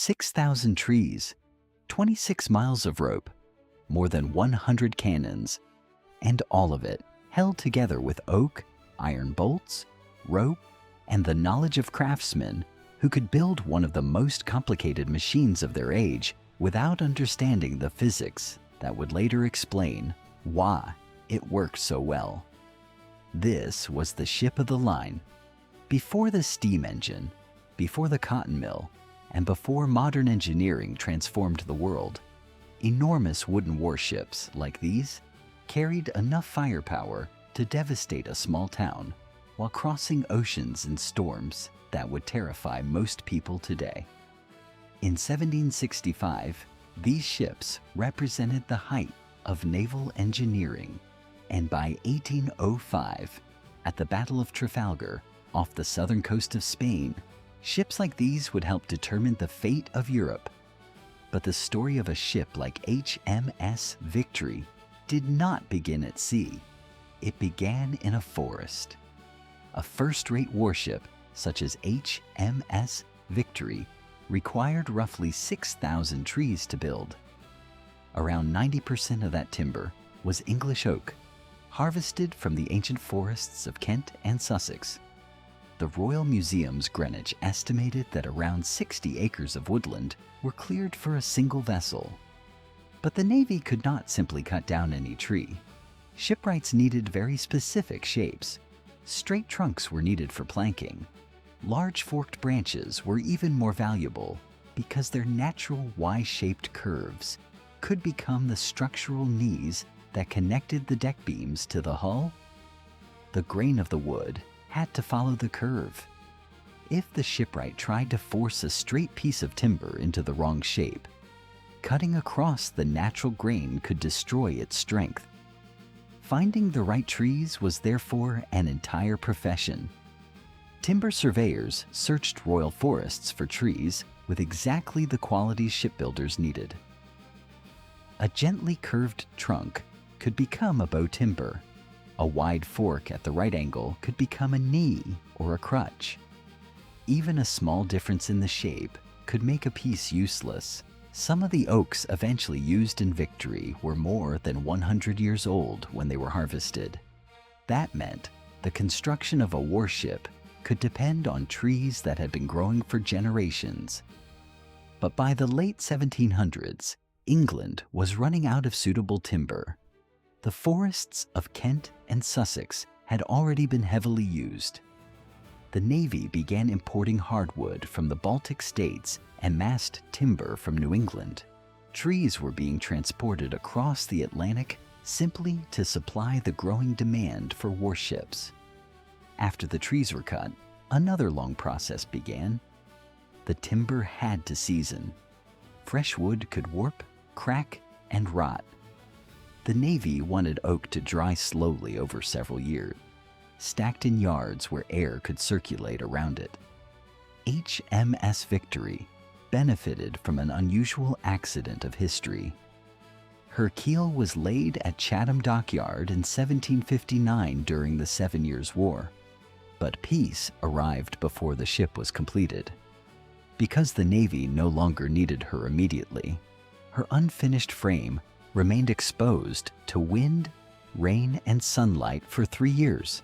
6,000 trees, 26 miles of rope, more than 100 cannons, and all of it held together with oak, iron bolts, rope, and the knowledge of craftsmen who could build one of the most complicated machines of their age without understanding the physics that would later explain why it worked so well. This was the ship of the line. Before the steam engine, before the cotton mill, and before modern engineering transformed the world, enormous wooden warships like these carried enough firepower to devastate a small town while crossing oceans in storms that would terrify most people today. In 1765, these ships represented the height of naval engineering, and by 1805, at the Battle of Trafalgar off the southern coast of Spain, ships like these would help determine the fate of Europe. But the story of a ship like HMS Victory did not begin at sea. It began in a forest. A first-rate warship such as HMS Victory required roughly 6,000 trees to build. Around 90% of that timber was English oak, harvested from the ancient forests of Kent and Sussex. The Royal Museum's Greenwich estimated that around 60 acres of woodland were cleared for a single vessel. But the Navy could not simply cut down any tree. Shipwrights needed very specific shapes. Straight trunks were needed for planking. Large forked branches were even more valuable because their natural Y-shaped curves could become the structural knees that connected the deck beams to the hull. The grain of the wood had to follow the curve. If the shipwright tried to force a straight piece of timber into the wrong shape, cutting across the natural grain could destroy its strength. Finding the right trees was therefore an entire profession. Timber surveyors searched royal forests for trees with exactly the qualities shipbuilders needed. A gently curved trunk could become a bow timber. A wide fork at the right angle could become a knee or a crutch. Even a small difference in the shape could make a piece useless. Some of the oaks eventually used in Victory were more than 100 years old when they were harvested. That meant the construction of a warship could depend on trees that had been growing for generations. But by the late 1700s, England was running out of suitable timber. The forests of Kent and Sussex had already been heavily used. The Navy began importing hardwood from the Baltic states and massed timber from New England. Trees were being transported across the Atlantic simply to supply the growing demand for warships. After the trees were cut, another long process began. The timber had to season. Fresh wood could warp, crack, and rot. The Navy wanted oak to dry slowly over several years, stacked in yards where air could circulate around it. HMS Victory benefited from an unusual accident of history. Her keel was laid at Chatham Dockyard in 1759 during the 7 Years' War, but peace arrived before the ship was completed. Because the Navy no longer needed her immediately, her unfinished frame remained exposed to wind, rain, and sunlight for 3 years.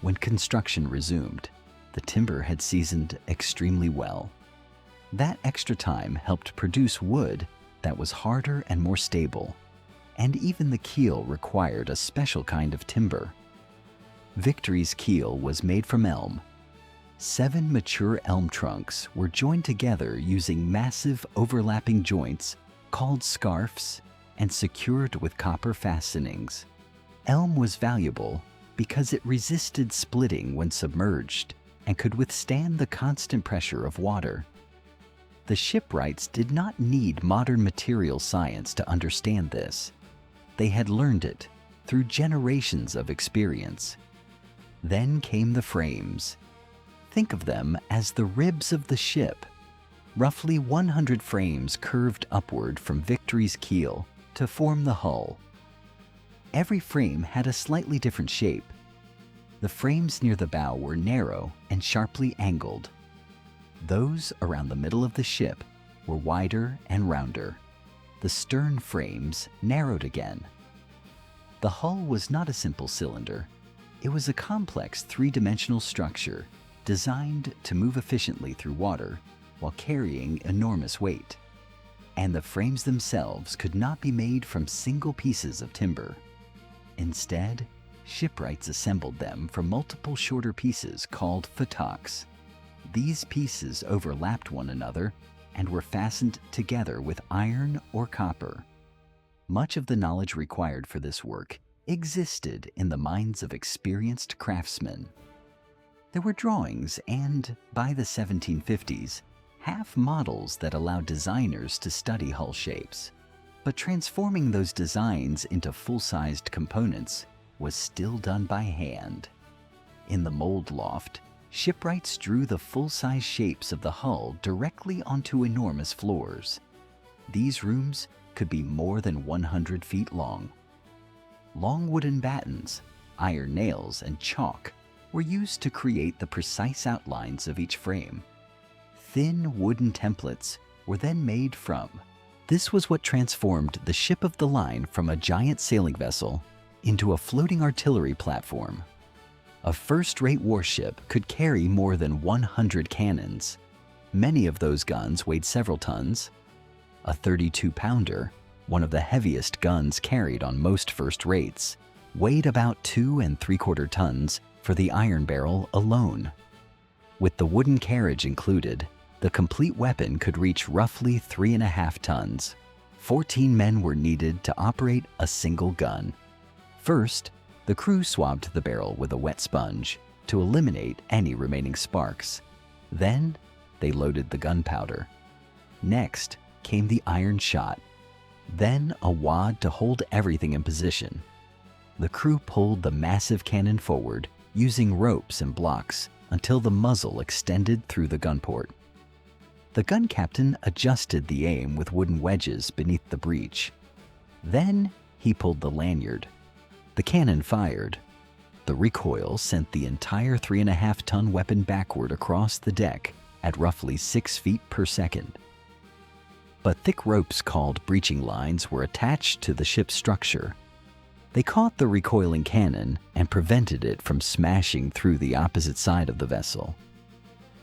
When construction resumed, the timber had seasoned extremely well. That extra time helped produce wood that was harder and more stable, and even the keel required a special kind of timber. Victory's keel was made from elm. 7 mature elm trunks were joined together using massive overlapping joints called scarfs and secured with copper fastenings. Elm was valuable because it resisted splitting when submerged and could withstand the constant pressure of water. The shipwrights did not need modern material science to understand this. They had learned it through generations of experience. Then came the frames. Think of them as the ribs of the ship. Roughly 100 frames curved upward from Victory's keel to form the hull. Every frame had a slightly different shape. The frames near the bow were narrow and sharply angled. Those around the middle of the ship were wider and rounder. The stern frames narrowed again. The hull was not a simple cylinder. It was a complex three-dimensional structure designed to move efficiently through water while carrying enormous weight. And the frames themselves could not be made from single pieces of timber. Instead, shipwrights assembled them from multiple shorter pieces called futtocks. These pieces overlapped one another and were fastened together with iron or copper. Much of the knowledge required for this work existed in the minds of experienced craftsmen. There were drawings and, by the 1750s, half models that allowed designers to study hull shapes. But transforming those designs into full-sized components was still done by hand. In the mold loft, shipwrights drew the full-size shapes of the hull directly onto enormous floors. These rooms could be more than 100 feet long. Long wooden battens, iron nails, and chalk were used to create the precise outlines of each frame. Thin wooden templates were then made from. This was what transformed the ship of the line from a giant sailing vessel into a floating artillery platform. A first-rate warship could carry more than 100 cannons. Many of those guns weighed several tons. A 32-pounder, one of the heaviest guns carried on most first rates, weighed about 2 3/4 tons for the iron barrel alone. With the wooden carriage included, the complete weapon could reach roughly 3.5 tons. 14 men were needed to operate a single gun. First, the crew swabbed the barrel with a wet sponge to eliminate any remaining sparks. Then, they loaded the gunpowder. Next came the iron shot. Then a wad to hold everything in position. The crew pulled the massive cannon forward using ropes and blocks until the muzzle extended through the gun port. The gun captain adjusted the aim with wooden wedges beneath the breech. Then he pulled the lanyard. The cannon fired. The recoil sent the entire 3.5-ton weapon backward across the deck at roughly 6 feet per second. But thick ropes called breaching lines were attached to the ship's structure. They caught the recoiling cannon and prevented it from smashing through the opposite side of the vessel.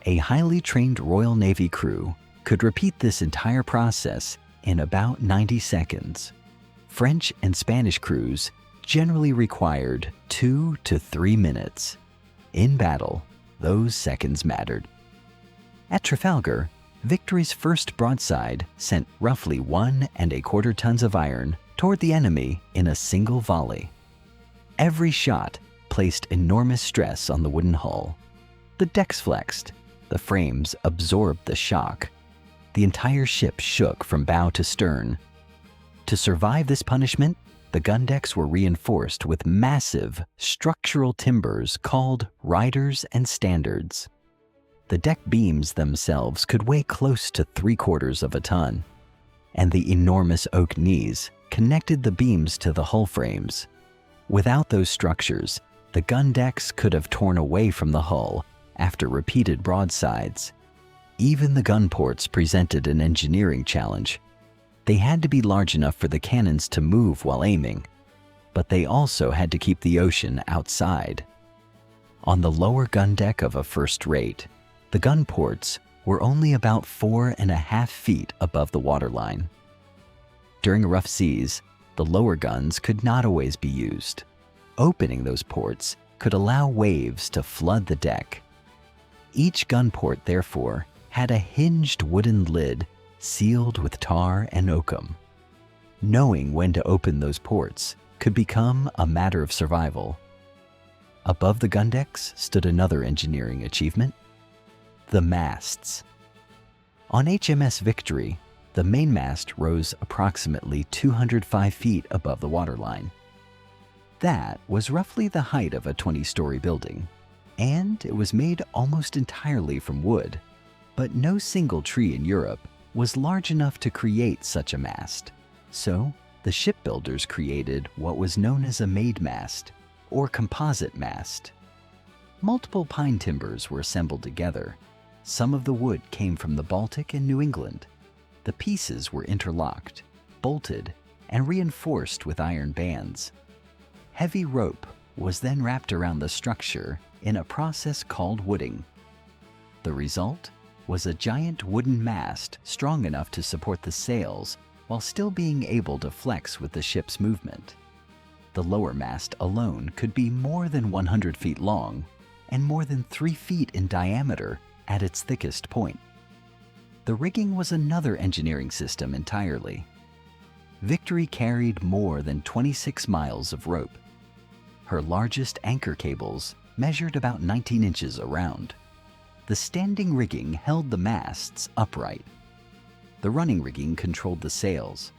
A highly trained Royal Navy crew could repeat this entire process in about 90 seconds. French and Spanish crews generally required 2 to 3 minutes. In battle, those seconds mattered. At Trafalgar, Victory's first broadside sent roughly 1.25 tons of iron toward the enemy in a single volley. Every shot placed enormous stress on the wooden hull. The decks flexed. The frames absorbed the shock. The entire ship shook from bow to stern. To survive this punishment, the gun decks were reinforced with massive structural timbers called riders and standards. The deck beams themselves could weigh close to 3/4 of a ton, and the enormous oak knees connected the beams to the hull frames. Without those structures, the gun decks could have torn away from the hull after repeated broadsides. Even the gun ports presented an engineering challenge. They had to be large enough for the cannons to move while aiming, but they also had to keep the ocean outside. On the lower gun deck of a first rate, the gun ports were only about 4.5 feet above the waterline. During rough seas, the lower guns could not always be used. Opening those ports could allow waves to flood the deck. Each gun port, therefore, had a hinged wooden lid sealed with tar and oakum. Knowing when to open those ports could become a matter of survival. Above the gun decks stood another engineering achievement: the masts. On HMS Victory, the mainmast rose approximately 205 feet above the waterline. That was roughly the height of a 20-story building, and it was made almost entirely from wood. But no single tree in Europe was large enough to create such a mast. So, the shipbuilders created what was known as a made mast, or composite mast. Multiple pine timbers were assembled together. Some of the wood came from the Baltic and New England. The pieces were interlocked, bolted, and reinforced with iron bands. Heavy rope was then wrapped around the structure in a process called wooding. The result was a giant wooden mast strong enough to support the sails while still being able to flex with the ship's movement. The lower mast alone could be more than 100 feet long and more than 3 feet in diameter at its thickest point. The rigging was another engineering system entirely. Victory carried more than 26 miles of rope. Her largest anchor cables measured about 19 inches around. The standing rigging held the masts upright. The running rigging controlled the sails.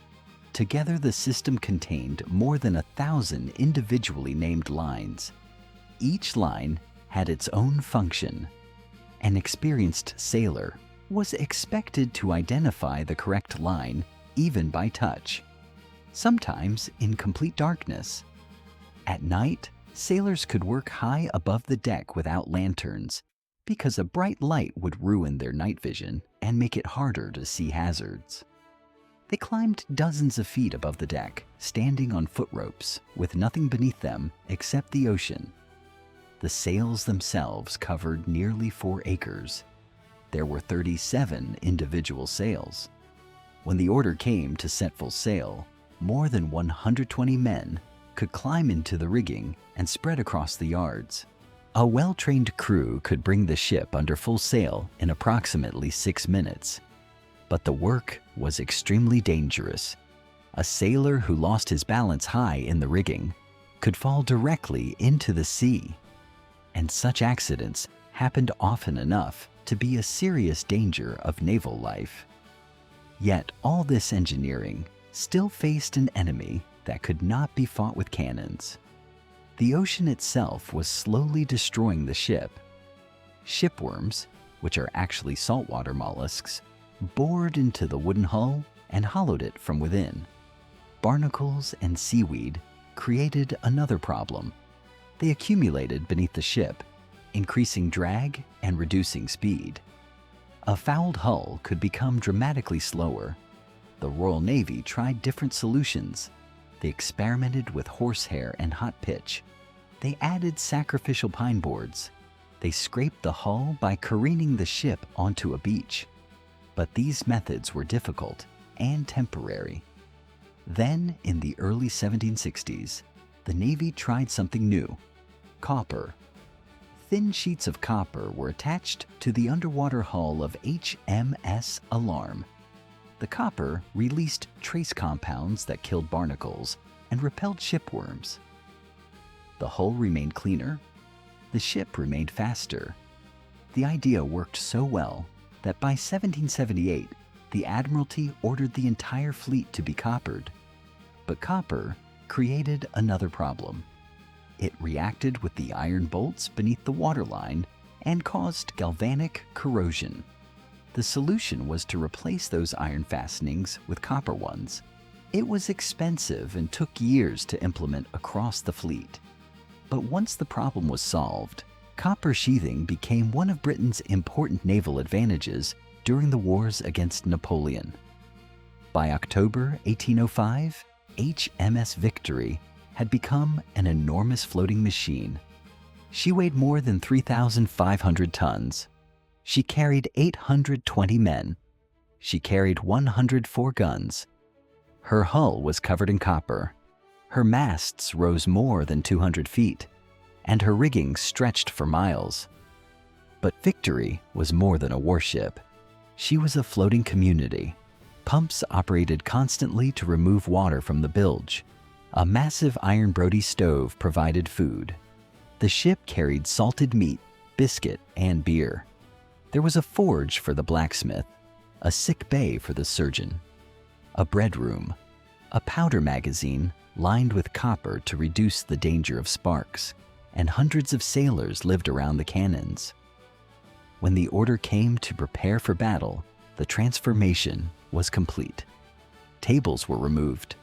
Together, the system contained more than 1,000 individually named lines. Each line had its own function. An experienced sailor was expected to identify the correct line even by touch, sometimes in complete darkness. At night, sailors could work high above the deck without lanterns because a bright light would ruin their night vision and make it harder to see hazards. They climbed dozens of feet above the deck, standing on foot ropes with nothing beneath them except the ocean. The sails themselves covered nearly 4 acres. There were 37 individual sails. When the order came to set full sail, more than 120 men could climb into the rigging and spread across the yards. A well-trained crew could bring the ship under full sail in approximately 6 minutes. But the work was extremely dangerous. A sailor who lost his balance high in the rigging could fall directly into the sea. And such accidents happened often enough to be a serious danger of naval life. Yet all this engineering still faced an enemy that could not be fought with cannons. The ocean itself was slowly destroying the ship. Shipworms, which are actually saltwater mollusks, bored into the wooden hull and hollowed it from within. Barnacles and seaweed created another problem. They accumulated beneath the ship, increasing drag and reducing speed. A fouled hull could become dramatically slower. The Royal Navy tried different solutions. They experimented with horsehair and hot pitch. They added sacrificial pine boards. They scraped the hull by careening the ship onto a beach. But these methods were difficult and temporary. Then, in the early 1760s, the Navy tried something new: copper. Thin sheets of copper were attached to the underwater hull of HMS Alarm. The copper released trace compounds that killed barnacles and repelled shipworms. The hull remained cleaner. The ship remained faster. The idea worked so well that by 1778, the Admiralty ordered the entire fleet to be coppered. But copper created another problem. It reacted with the iron bolts beneath the waterline and caused galvanic corrosion. The solution was to replace those iron fastenings with copper ones. It was expensive and took years to implement across the fleet. But once the problem was solved, copper sheathing became one of Britain's important naval advantages during the wars against Napoleon. By October 1805, HMS Victory had become an enormous floating machine. She weighed more than 3,500 tons. She carried 820 men. She carried 104 guns. Her hull was covered in copper. Her masts rose more than 200 feet, and her rigging stretched for miles. But Victory was more than a warship. She was a floating community. Pumps operated constantly to remove water from the bilge. A massive iron Brody stove provided food. The ship carried salted meat, biscuit, and beer. There was a forge for the blacksmith, a sick bay for the surgeon, a bread room, a powder magazine lined with copper to reduce the danger of sparks, and hundreds of sailors lived around the cannons. When the order came to prepare for battle, the transformation was complete. Tables were removed.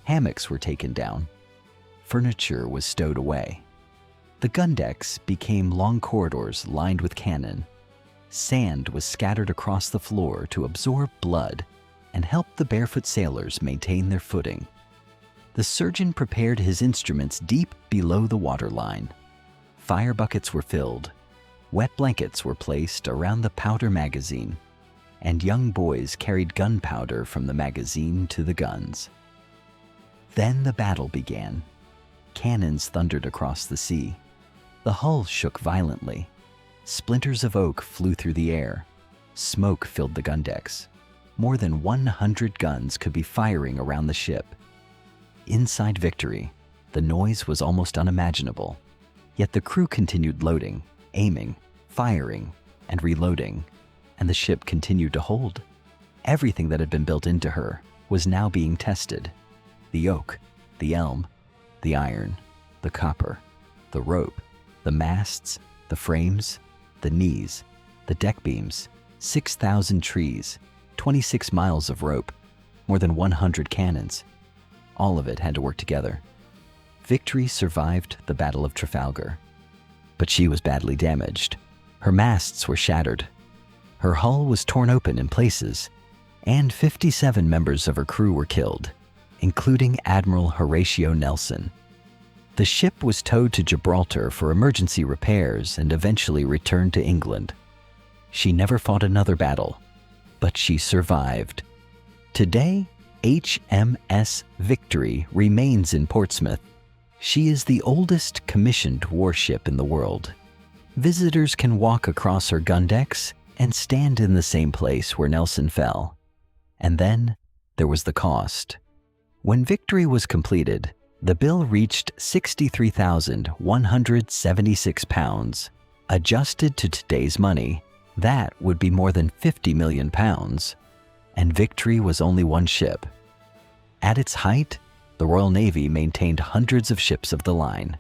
Hammocks were taken down. Furniture was stowed away. The gun decks became long corridors lined with cannon. Sand was scattered across the floor to absorb blood, and helped the barefoot sailors maintain their footing. The surgeon prepared his instruments deep below the waterline. Fire buckets were filled, wet blankets were placed around the powder magazine, and young boys carried gunpowder from the magazine to the guns. Then the battle began. Cannons thundered across the sea. The hull shook violently. Splinters of oak flew through the air. Smoke filled the gun decks. More than 100 guns could be firing around the ship. Inside Victory, the noise was almost unimaginable. Yet the crew continued loading, aiming, firing, and reloading, and the ship continued to hold. Everything that had been built into her was now being tested. The oak, the elm, the iron, the copper, the rope, the masts, the frames, the knees, the deck beams, 6,000 trees, 26 miles of rope, more than 100 cannons. All of it had to work together. Victory survived the Battle of Trafalgar, but she was badly damaged. Her masts were shattered. Her hull was torn open in places, and 57 members of her crew were killed, including Admiral Horatio Nelson. The ship was towed to Gibraltar for emergency repairs and eventually returned to England. She never fought another battle, but she survived. Today, HMS Victory remains in Portsmouth. She is the oldest commissioned warship in the world. Visitors can walk across her gun decks and stand in the same place where Nelson fell. And then there was the cost. When Victory was completed, the bill reached £63,176. Adjusted to today's money, that would be more than £50 million. And Victory was only one ship. At its height, the Royal Navy maintained hundreds of ships of the line.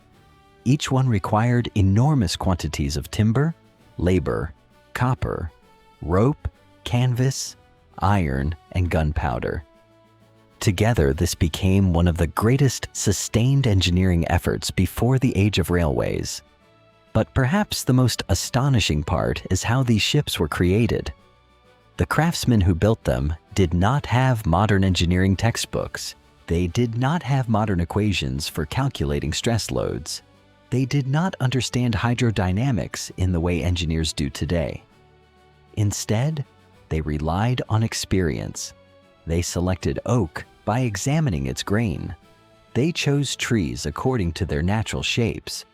Each one required enormous quantities of timber, labor, copper, rope, canvas, iron, and gunpowder. Together, this became one of the greatest sustained engineering efforts before the age of railways. But perhaps the most astonishing part is how these ships were created. The craftsmen who built them did not have modern engineering textbooks. They did not have modern equations for calculating stress loads. They did not understand hydrodynamics in the way engineers do today. Instead, they relied on experience. They selected oak by examining its grain. They chose trees according to their natural shapes